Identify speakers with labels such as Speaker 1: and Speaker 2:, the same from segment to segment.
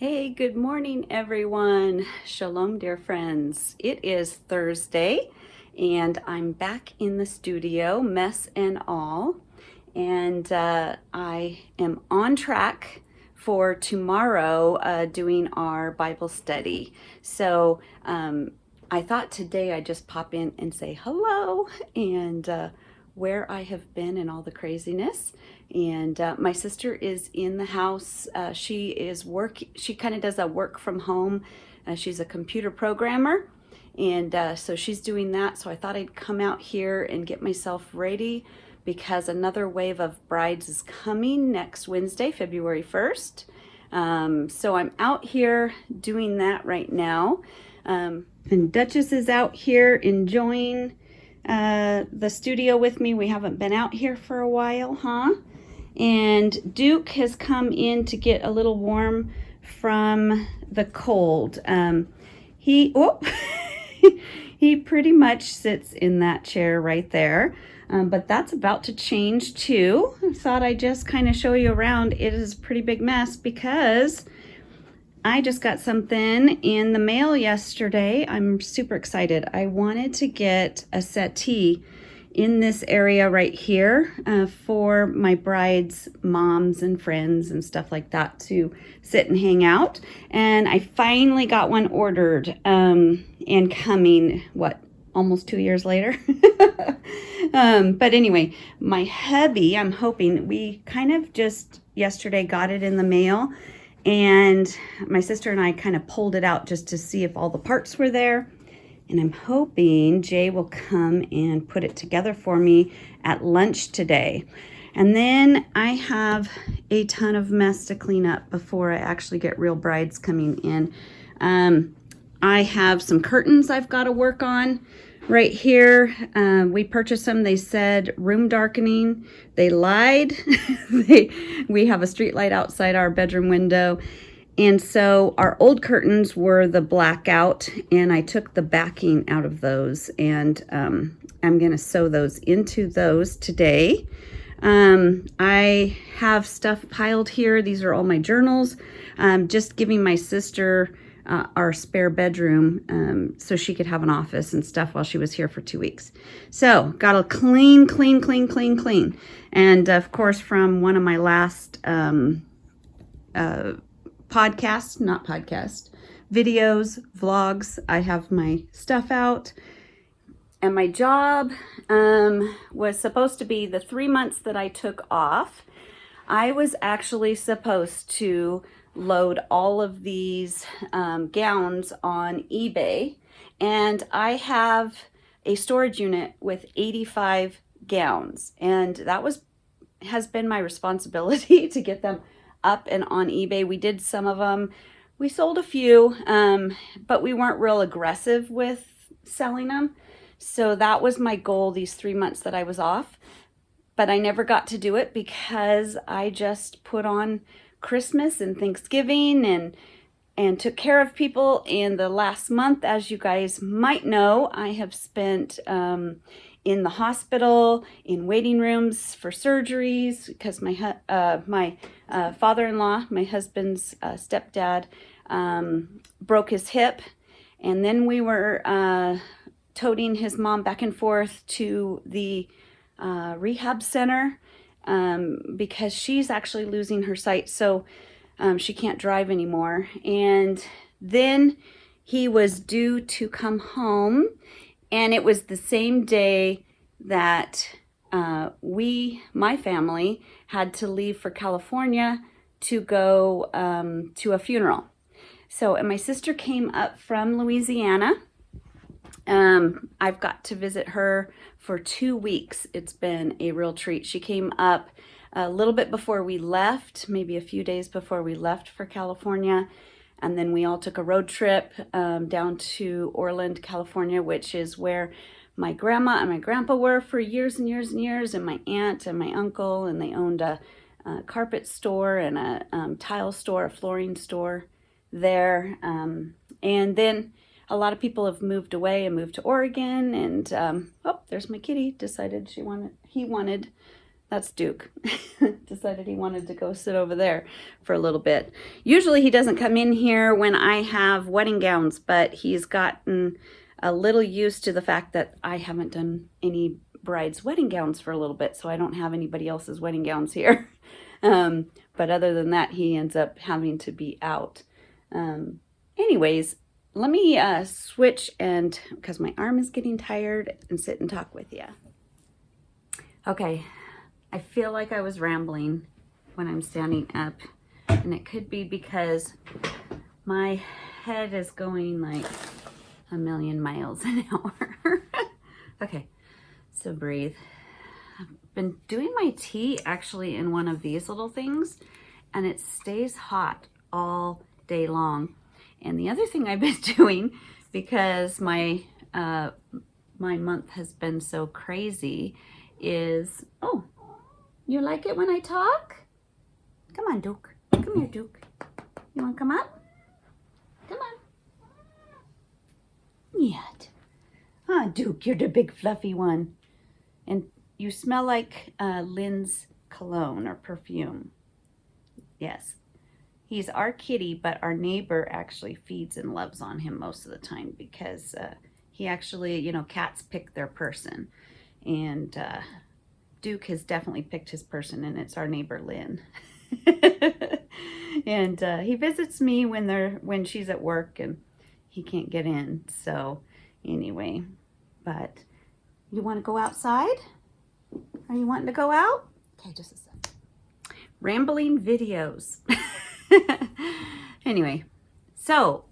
Speaker 1: Hey, good morning, everyone. Shalom, dear friends. It is Thursday, and I'm back in the studio, mess and all. And I am on track for tomorrow doing our Bible study. So I thought today I'd just pop in and say hello and where I have been and all the craziness. And my sister is in the house. She kind of does a work from home. She's a computer programmer. And so she's doing that. So I thought I'd come out here and get myself ready because another wave of brides is coming next Wednesday, February 1st. So I'm out here doing that right now. And Duchess is out here enjoying the studio with me. We haven't been out here for a while, huh? And Duke has come in to get a little warm from the cold. He he pretty much sits in that chair right there. But that's about to change too. I thought I'd just kind of show you around. It is a pretty big mess because I just got something in the mail yesterday. I'm super excited. I wanted to get a settee in this area right here for my brides' moms and friends and stuff like that to sit and hang out. And I finally got one ordered and coming, almost 2 years later. But anyway, my hubby, I'm hoping, we kind of just yesterday got it in the mail, and my sister and I kind of pulled it out just to see if all the parts were there. And I'm hoping Jay will come and put it together for me at lunch today. And then I have a ton of mess to clean up before I actually get real brides coming in. I have some curtains I've got to work on right here. We purchased them. They said room darkening. They lied. We have a street light outside our bedroom window. And so our old curtains were the blackout, and I took the backing out of those, and I'm going to sew those into those today. I have stuff piled here. These are all my journals. Just giving my sister our spare bedroom so she could have an office and stuff while she was here for 2 weeks. So got to clean. And of course, from one of my last videos, vlogs, I have my stuff out. And my job was supposed to be the 3 months that I took off. I was actually supposed to load all of these gowns on eBay, and I have a storage unit with 85 gowns, and that has been my responsibility to get them up and on eBay. We did some of them. We sold a few, but we weren't real aggressive with selling them. So that was my goal these 3 months that I was off. But I never got to do it because I just put on Christmas and Thanksgiving and took care of people. And the last month, as you guys might know, I have spent in the hospital, in waiting rooms for surgeries, because my father-in-law, my husband's stepdad, broke his hip. And then we were toting his mom back and forth to the rehab center because she's actually losing her sight, so she can't drive anymore. And then he was due to come home, and it was the same day that my family, had to leave for California to go to a funeral. So, and my sister came up from Louisiana. I've got to visit her for 2 weeks. It's been a real treat. She came up a little bit before we left, maybe a few days before we left for California. And then we all took a road trip down to Orland, California, which is where my grandma and my grandpa were for years and years and years, and my aunt and my uncle, and they owned a carpet store and a tile store, a flooring store there. And then a lot of people have moved away and moved to Oregon, and there's my kitty. Decided he wanted that's Duke. Decided he wanted to go sit over there for a little bit. Usually he doesn't come in here when I have wedding gowns, but he's gotten a little used to the fact that I haven't done any brides' wedding gowns for a little bit, so I don't have anybody else's wedding gowns here. But other than that, he ends up having to be out. Anyways, let me switch, and because my arm is getting tired, and sit and talk with you. Okay, I feel like I was rambling when I'm standing up, and it could be because my head is going like a million miles an hour. Okay, so breathe. I've been doing my tea actually in one of these little things, and it stays hot all day long. And the other thing I've been doing, because my month has been so crazy, is, oh, you like it when I talk? Come on, Duke. Come here, Duke. You want to come up? Come on. Yet. Ah, Duke, you're the big fluffy one. And you smell like Lynn's cologne or perfume. Yes. He's our kitty, but our neighbor actually feeds and loves on him most of the time because he actually, you know, cats pick their person. And Duke has definitely picked his person, and it's our neighbor Lynn. And he visits me when she's at work and he can't get in. So anyway, but you want to go outside? Are you wanting to go out? Okay, just a sec. Rambling videos. Anyway, so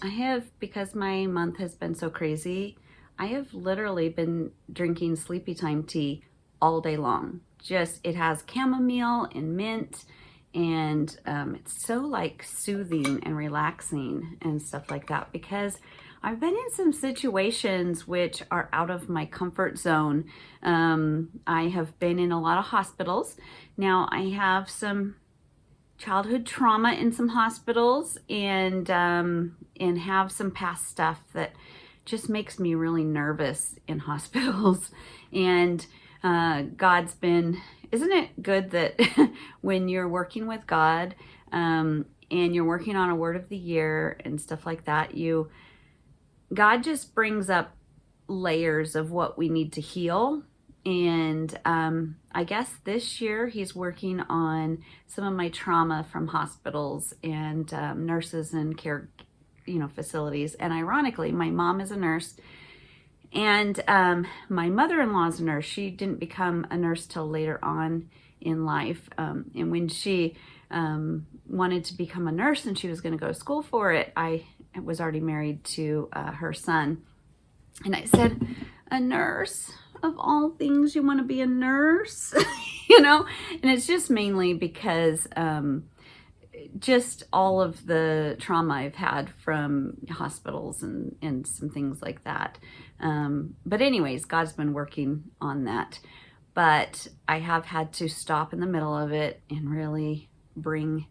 Speaker 1: I have, because my month has been so crazy, I have literally been drinking sleepy time tea all day long. Just, it has chamomile and mint, and it's so like soothing and relaxing and stuff like that, because I've been in some situations which are out of my comfort zone. I have been in a lot of hospitals. Now I have some childhood trauma in some hospitals, and have some past stuff that just makes me really nervous in hospitals. And God's been, isn't it good that when you're working with God and you're working on a word of the year and stuff like that, God just brings up layers of what we need to heal. And I guess this year he's working on some of my trauma from hospitals and nurses and care, facilities. And ironically, my mom is a nurse, and my mother-in-law is a nurse. She didn't become a nurse till later on in life. And when she wanted to become a nurse and she was going to go to school for it, I was already married to her son. And I said, a nurse? Of all things, you want to be a nurse? And it's just mainly because just all of the trauma I've had from hospitals and some things like that. But anyways, God's been working on that. But I have had to stop in the middle of it and really bring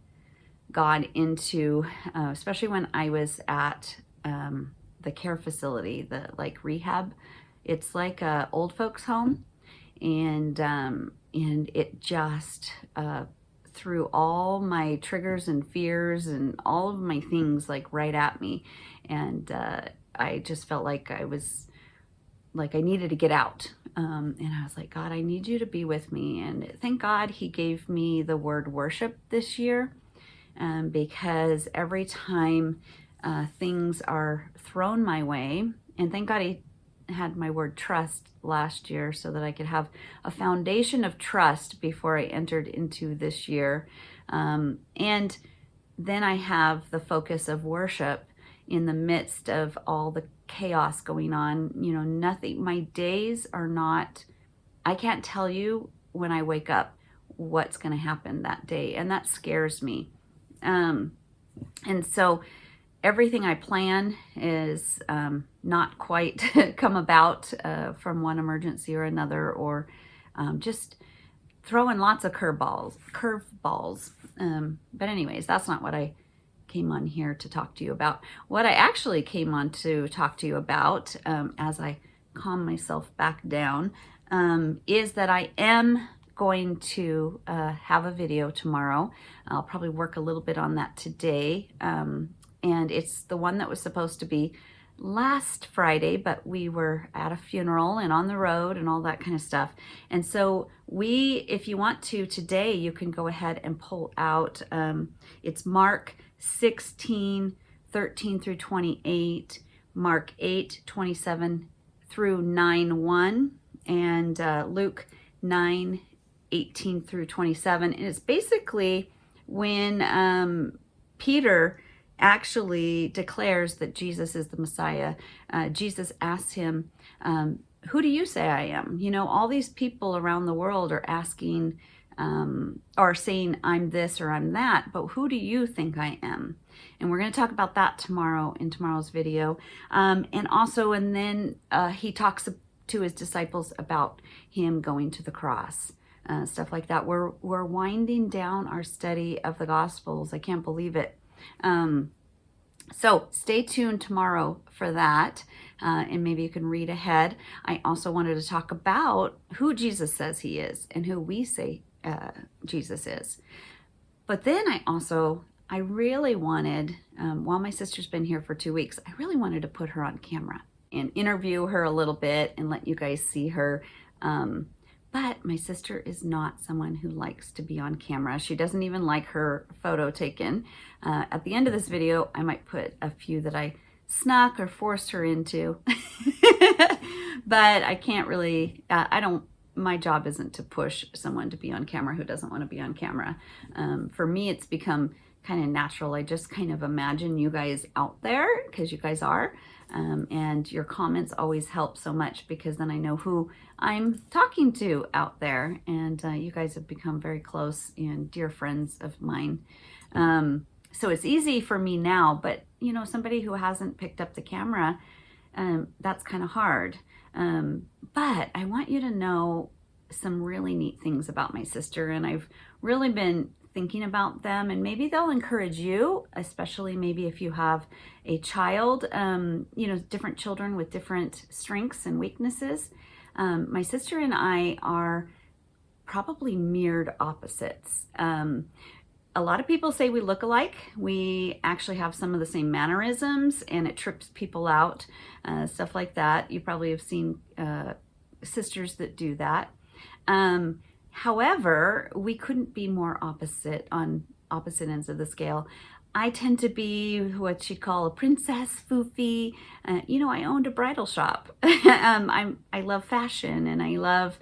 Speaker 1: God into, especially when I was at the care facility, the rehab. It's like a old folks home, and it just threw all my triggers and fears and all of my things right at me, and I just felt like I needed to get out, and I was like, God, I need you to be with me. And thank God he gave me the word worship this year, because every time things are thrown my way, and thank God he had my word trust last year so that I could have a foundation of trust before I entered into this year. And then I have the focus of worship in the midst of all the chaos going on. Nothing, my days are not, I can't tell you when I wake up what's going to happen that day. And that scares me. And so everything I plan is not quite come about from one emergency or another, or just throwing lots of curveballs. But anyways, that's not what I came on here to talk to you about. What I actually came on to talk to you about, as I calm myself back down, is that I am going to have a video tomorrow. I'll probably work a little bit on that today. And it's the one that was supposed to be last Friday, but we were at a funeral and on the road and all that kind of stuff. And so if you want to today, you can go ahead and pull out, it's Mark 16, 13 through 28, Mark 8, 27 through 9, 1, and Luke 9, 18 through 27. And it's basically when Peter actually declares that Jesus is the Messiah. Jesus asks him, who do you say I am? You know, all these people around the world are asking or saying I'm this or I'm that, but who do you think I am? And we're going to talk about that tomorrow in tomorrow's video. And then he talks to his disciples about him going to the cross. Stuff like that. We're winding down our study of the Gospels. I can't believe it. So stay tuned tomorrow for that, and maybe you can read ahead. I also wanted to talk about who Jesus says he is and who we say Jesus is. But then I really wanted, while my sister's been here for 2 weeks, I really wanted to put her on camera and interview her a little bit and let you guys see her. But my sister is not someone who likes to be on camera. She doesn't even like her photo taken. At the end of this video, I might put a few that I snuck or forced her into. But I can't really, my job isn't to push someone to be on camera who doesn't want to be on camera. For me, it's become kind of natural. I just kind of imagine you guys out there, because you guys are. And your comments always help so much, because then I know who I'm talking to out there, and you guys have become very close and dear friends of mine. So it's easy for me now, but you know, somebody who hasn't picked up the camera, that's kind of hard. But I want you to know some really neat things about my sister, and I've really been thinking about them, and maybe they'll encourage you, especially maybe if you have a child, you know, different children with different strengths and weaknesses. My sister and I are probably mirrored opposites. A lot of people say we look alike. We actually have some of the same mannerisms, and it trips people out, stuff like that. You probably have seen sisters that do that. However, we couldn't be more opposite on opposite ends of the scale. I tend to be what you'd call a princess, foofy. You know, I owned a bridal shop. I love fashion, and I love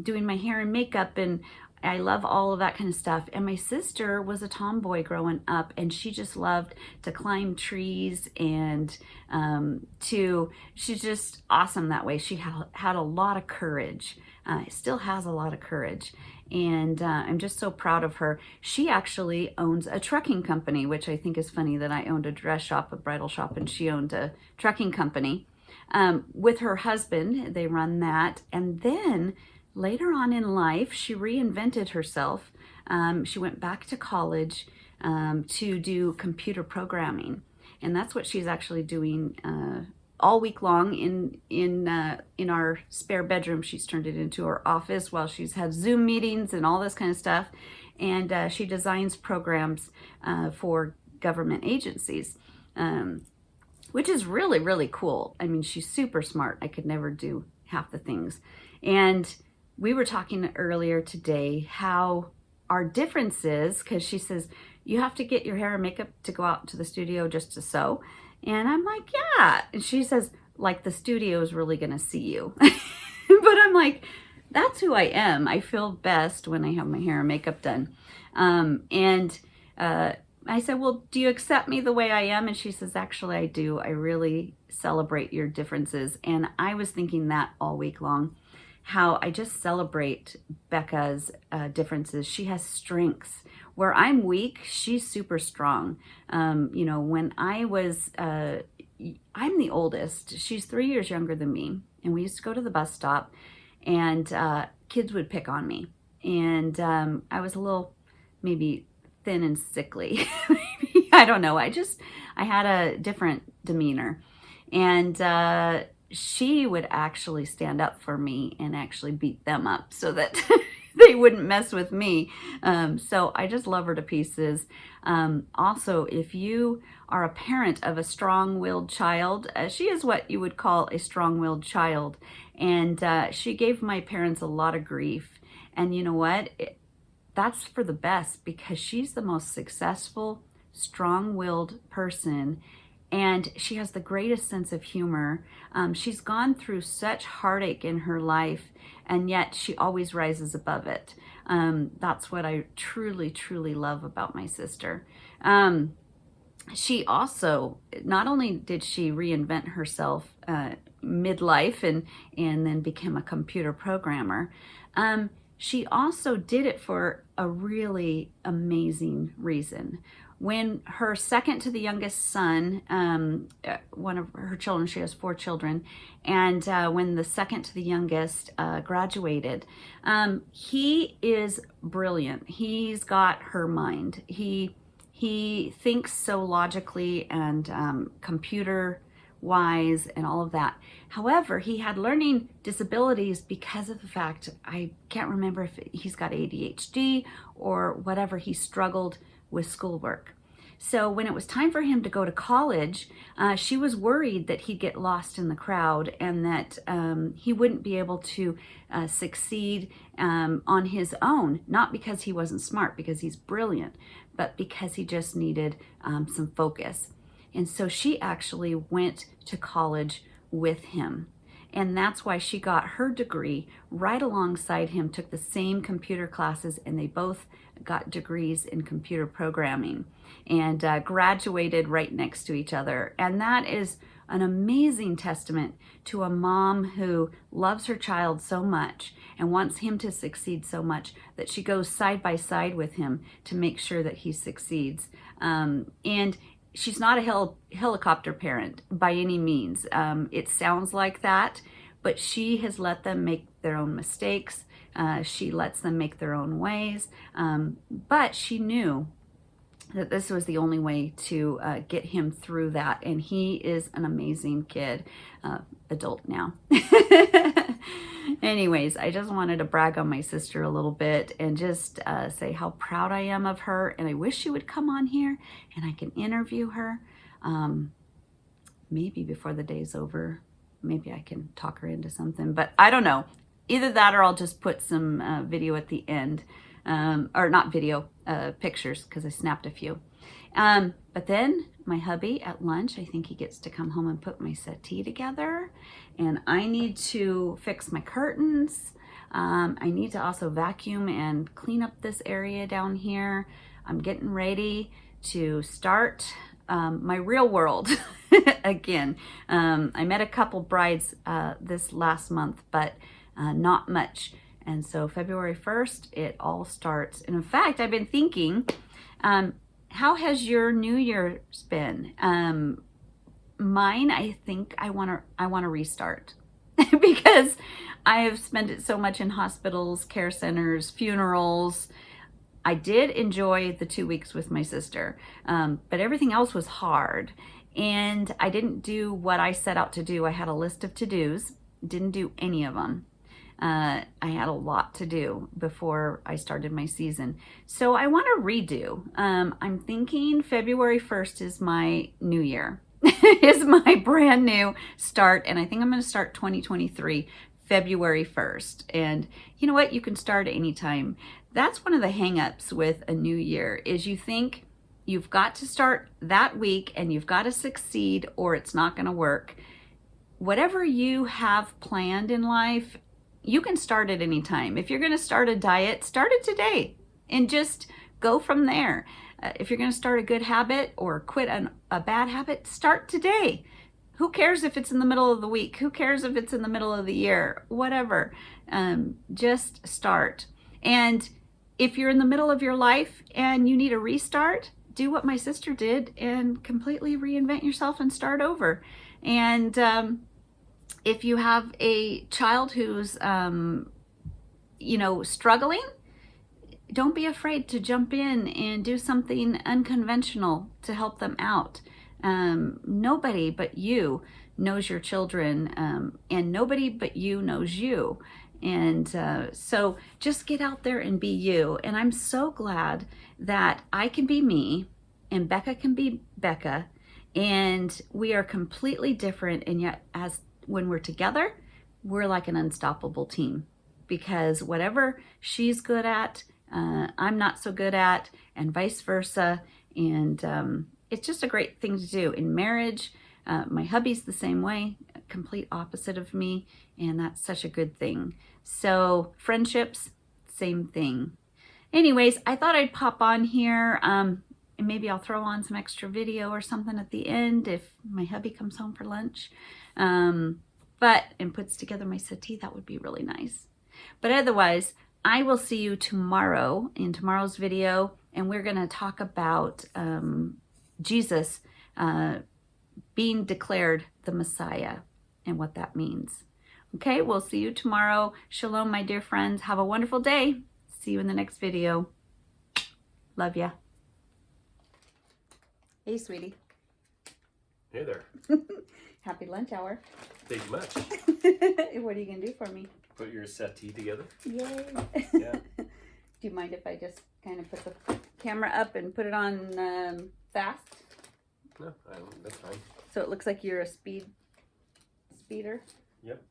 Speaker 1: doing my hair and makeup, and I love all of that kind of stuff. And my sister was a tomboy growing up, and she just loved to climb trees, and she's just awesome that way. She had a lot of courage. Still has a lot of courage, and I'm just so proud of her. She actually owns a trucking company, which I think is funny that I owned a dress shop, a bridal shop, and she owned a trucking company. With her husband, they run that, and then later on in life, she reinvented herself. She went back to college to do computer programming, and that's what she's actually doing all week long in our spare bedroom. She's turned it into her office while she's had Zoom meetings and all this kind of stuff. And she designs programs for government agencies, which is really, really cool. I mean, she's super smart. I could never do half the things. And we were talking earlier today how our differences, because she says, you have to get your hair and makeup to go out to the studio just to sew. And I'm like, yeah. And she says, like, the studio is really going to see you. But I'm like, that's who I am. I feel best when I have my hair and makeup done. I said, well, do you accept me the way I am? And she says, actually, I do. I really celebrate your differences. And I was thinking that all week long, how I just celebrate Becca's differences. She has strengths. Where I'm weak, she's super strong. You know, when I was, I'm the oldest. She's 3 years younger than me. And we used to go to the bus stop, and kids would pick on me. And I was a little, maybe thin and sickly. Maybe, I don't know. I had a different demeanor. And she would actually stand up for me and actually beat them up so that they wouldn't mess with me. So I just love her to pieces. Also, if you are a parent of a strong-willed child, she is what you would call a strong-willed child. And she gave my parents a lot of grief. And you know what? That's for the best, because she's the most successful, strong-willed person, and she has the greatest sense of humor. She's gone through such heartache in her life, and yet she always rises above it. That's what I truly, truly love about my sister. She also, not only did she reinvent herself midlife and then become a computer programmer, she also did it for a really amazing reason. When her second to the youngest son, one of her children, she has 4 children, and when the second to the youngest graduated, he is brilliant. He's got her mind. He thinks so logically and computer wise and all of that. However, he had learning disabilities because of the fact, I can't remember if he's got ADHD or whatever, he struggled with schoolwork. So when it was time for him to go to college, she was worried that he'd get lost in the crowd and that he wouldn't be able to succeed on his own, not because he wasn't smart, because he's brilliant, but because he just needed some focus. And so she actually went to college with him. And that's why she got her degree right alongside him, took the same computer classes, and they both got degrees in computer programming and graduated right next to each other. And that is an amazing testament to a mom who loves her child so much and wants him to succeed so much that she goes side by side with him to make sure that he succeeds. And she's not a helicopter parent by any means. It sounds like that, but she has let them make their own mistakes. She lets them make their own ways. But she knew that this was the only way to get him through that. And he is an amazing kid, adult now. Anyways, I just wanted to brag on my sister a little bit and just say how proud I am of her. And I wish she would come on here and I can interview her. Maybe before the day's over, maybe I can talk her into something, but I don't know. Either that or I'll just put some video at the end. Or not video, pictures, because I snapped a few. But then my hubby at lunch, I think he gets to come home and put my settee together. And I need to fix my curtains. I need to also vacuum and clean up this area down here. I'm getting ready to start my real world again. I met a couple brides this last month, but not much. And so February 1st, it all starts. And in fact, I've been thinking, how has your New Year's been? Mine, I think I want to restart because I have spent it so much in hospitals, care centers, funerals. I did enjoy the 2 weeks with my sister, but everything else was hard. And I didn't do what I set out to do. I had a list of to-dos, didn't do any of them. I had a lot to do before I started my season. So I want to redo. I'm thinking February 1st is my new year, is my brand new start. And I think I'm going to start 2023 February 1st. And you know what? You can start anytime. That's one of the hang-ups with a new year is you think you've got to start that week and you've got to succeed or it's not going to work. Whatever you have planned in life, you can start at any time. If you're going to start a diet, start it today and just go from there. If you're going to start a good habit or quit a bad habit, start today. Who cares if it's in the middle of the week? Who cares if it's in the middle of the year? Whatever. Just start. And if you're in the middle of your life and you need a restart, do what my sister did and completely reinvent yourself and start over. And if you have a child who's, struggling, don't be afraid to jump in and do something unconventional to help them out. Nobody but you knows your children, and nobody but you knows you. And so just get out there and be you. And I'm so glad that I can be me and Becca can be Becca. And we are completely different. And yet when we're together, we're like an unstoppable team, because whatever she's good at, I'm not so good at, and vice versa. And it's just a great thing to do in marriage. My hubby's the same way, complete opposite of me, and that's such a good thing. So friendships, same thing. Anyways, I thought I'd pop on here, and maybe I'll throw on some extra video or something at the end if my hubby comes home for lunch, and puts together my settee. That would be really nice. But otherwise, I will see you tomorrow in tomorrow's video, and we're going to talk about Jesus being declared the Messiah and what that means. Okay, we'll see you tomorrow. Shalom, my dear friends. Have a wonderful day. See you in the next video. Love ya. Hey, sweetie.
Speaker 2: Hey there.
Speaker 1: Happy lunch hour.
Speaker 2: Thank you much.
Speaker 1: What are you going to do for me?
Speaker 2: Put your settee together.
Speaker 1: Yay.
Speaker 2: Yeah.
Speaker 1: Do you mind if I just kind of put the camera up and put it on fast?
Speaker 2: No, that's fine.
Speaker 1: So it looks like you're a speeder?
Speaker 2: Yep.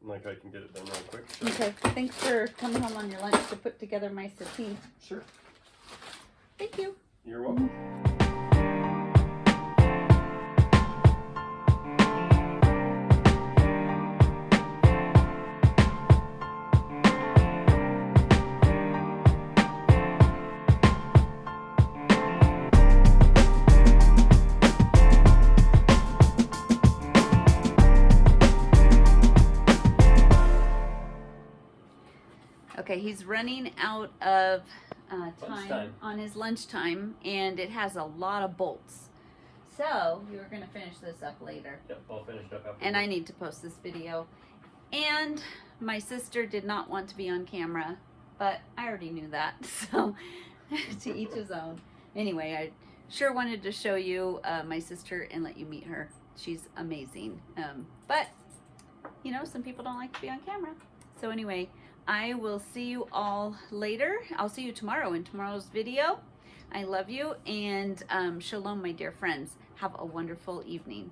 Speaker 2: Like I can get it done real quick. Sure.
Speaker 1: Okay, thanks for coming home on your lunch to put together my settee.
Speaker 2: Sure.
Speaker 1: Thank you.
Speaker 2: You're welcome.
Speaker 1: Okay, he's running out of time
Speaker 2: Lunchtime.
Speaker 1: on his lunchtime, and it has a lot of bolts. So we were going to finish this up later.
Speaker 2: Yep, I'll finish it up after.
Speaker 1: And I need to post this video. And my sister did not want to be on camera, but I already knew that. So to each his own. Anyway, I sure wanted to show you my sister and let you meet her. She's amazing. But, you know, some people don't like to be on camera. So anyway, I will see you all later. I'll see you tomorrow in tomorrow's video. I love you, and shalom, my dear friends. Have a wonderful evening.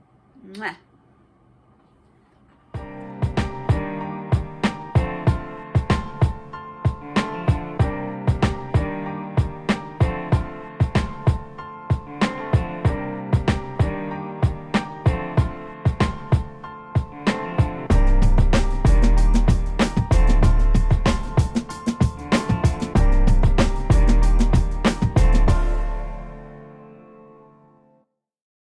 Speaker 1: Mwah.